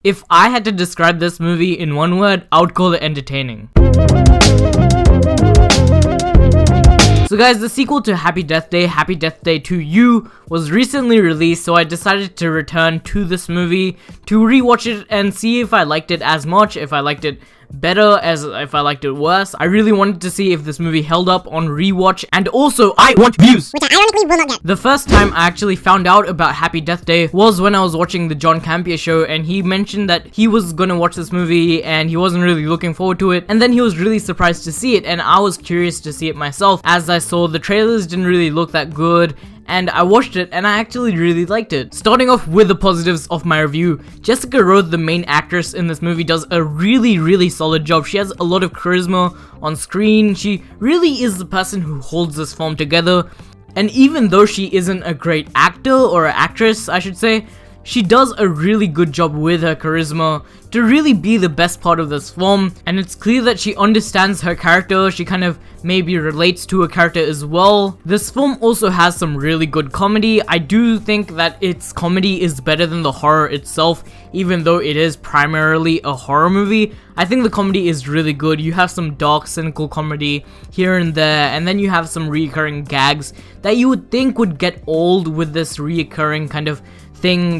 If I had to describe this movie in one word, I would call it entertaining. So guys, the sequel to Happy Death Day 2 You was recently released, so I decided to return to this movie to rewatch it and see if I liked it as much, if I liked it better, as if I liked it worse. I really wanted to see if this movie held up on rewatch, and also I want views, which I ironically will not get. The first time I actually found out about Happy Death Day was when I was watching the John Campea show, and he mentioned that he was gonna watch this movie and he wasn't really looking forward to it, and then he was really surprised to see it, and I was curious to see it myself, as I saw the trailers didn't really look that good. And I watched it and I actually really liked it. Starting off with the positives of my review, Jessica Rose, the main actress in this movie, does a really solid job. She has a lot of charisma on screen. She really is the person who holds this film together. And even though she isn't a great actor or actress, I should say, she does a really good job with her charisma to really be the best part of this film, and it's clear that she understands her character. She kind of maybe relates to a character as well. This film also has some really good comedy. I do think that its comedy is better than the horror itself, even though it is primarily a horror movie. I think the comedy is really good. You have some dark, cynical comedy here and there, and then you have some reoccurring gags that you would think would get old with this reoccurring kind of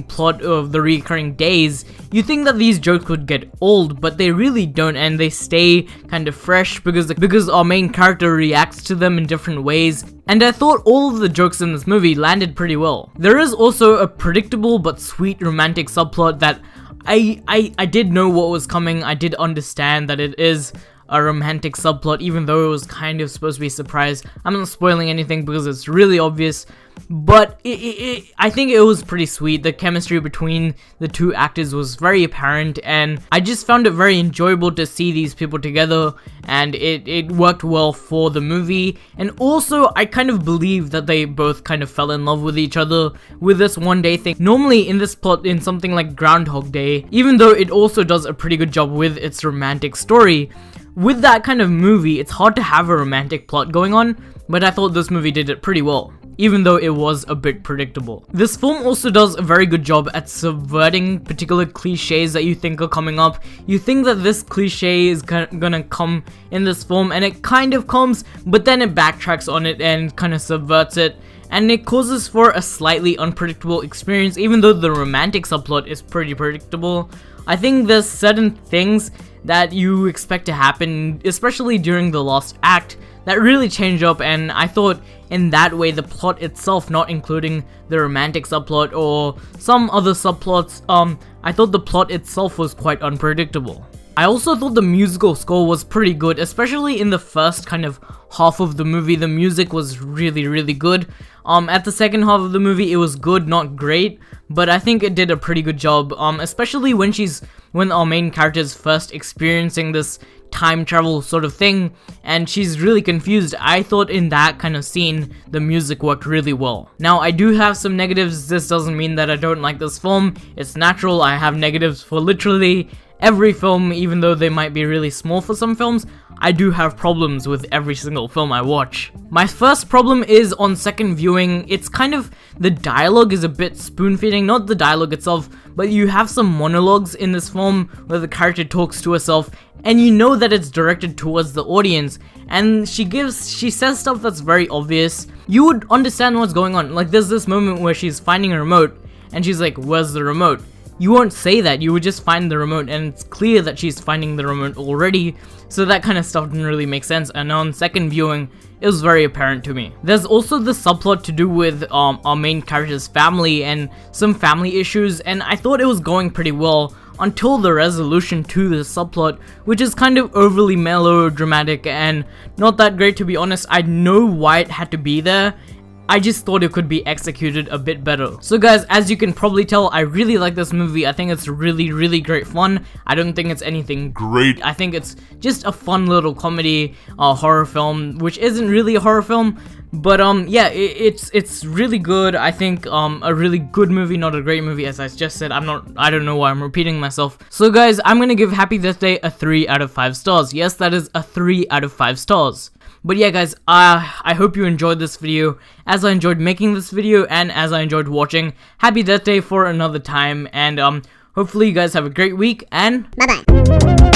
plot of the recurring days. You think that these jokes would get old, but they really don't, and they stay kind of fresh because our main character reacts to them in different ways. And I thought all of the jokes in this movie landed pretty well. There is also a predictable but sweet romantic subplot that I did know what was coming. I did understand that it is a romantic subplot, even though it was kind of supposed to be a surprise. I'm not spoiling anything because it's really obvious, but I think it was pretty sweet. The chemistry between the two actors was very apparent, and I just found it very enjoyable to see these people together, and it worked well for the movie. And also, I kind of believe that they both kind of fell in love with each other with this one day thing. Normally in this plot, in something like Groundhog Day, even though it also does a pretty good job with its romantic story, with that kind of movie, it's hard to have a romantic plot going on, but I thought this movie did it pretty well, even though it was a bit predictable. This film also does a very good job at subverting particular cliches that you think are coming up. You think that this cliche is gonna come in this film, and it kind of comes, but then it backtracks on it and kind of subverts it, and it causes for a slightly unpredictable experience, even though the romantic subplot is pretty predictable. I think there's certain things that you expect to happen, especially during the last act, that really change up, and I thought in that way the plot itself, not including the romantic subplot or some other subplots, I thought the plot itself was quite unpredictable. I also thought the musical score was pretty good, especially in the first kind of half of the movie. The music was really good. At the second half of the movie, it was good, not great, but I think it did a pretty good job, especially when our main character is first experiencing this time travel sort of thing, and she's really confused. I thought in that kind of scene, the music worked really well. Now, I do have some negatives. This doesn't mean that I don't like this film. It's natural. I have negatives for literally every film, even though they might be really small for some films. I do have problems with every single film I watch. My first problem is on second viewing. It's kind of, the dialogue is a bit spoon-feeding, not the dialogue itself, but you have some monologues in this film where the character talks to herself, and you know that it's directed towards the audience, and she says stuff that's very obvious. You would understand what's going on. Like, there's this moment where she's finding a remote, and she's like, "Where's the remote?" You won't say that, you would just find the remote, and it's clear that she's finding the remote already, so that kind of stuff didn't really make sense, and on second viewing, it was very apparent to me. There's also the subplot to do with our main character's family and some family issues, and I thought it was going pretty well until the resolution to the subplot, which is kind of overly melodramatic and not that great, to be honest. I know why it had to be there. I just thought it could be executed a bit better. So guys, as you can probably tell, I really like this movie. I think it's really great fun. I don't think it's anything great. I think it's just a fun little comedy horror film, which isn't really a horror film, but yeah, it's really good. I think a really good movie, not a great movie, as I just said. I don't know why I'm repeating myself. So guys, I'm gonna give Happy Death Day a 3 out of 5 stars. Yes, that is a 3 out of 5 stars. But yeah guys, I hope you enjoyed this video, as I enjoyed making this video, and as I enjoyed watching Happy Death Day for another time, and Hopefully you guys have a great week, and Bye-bye.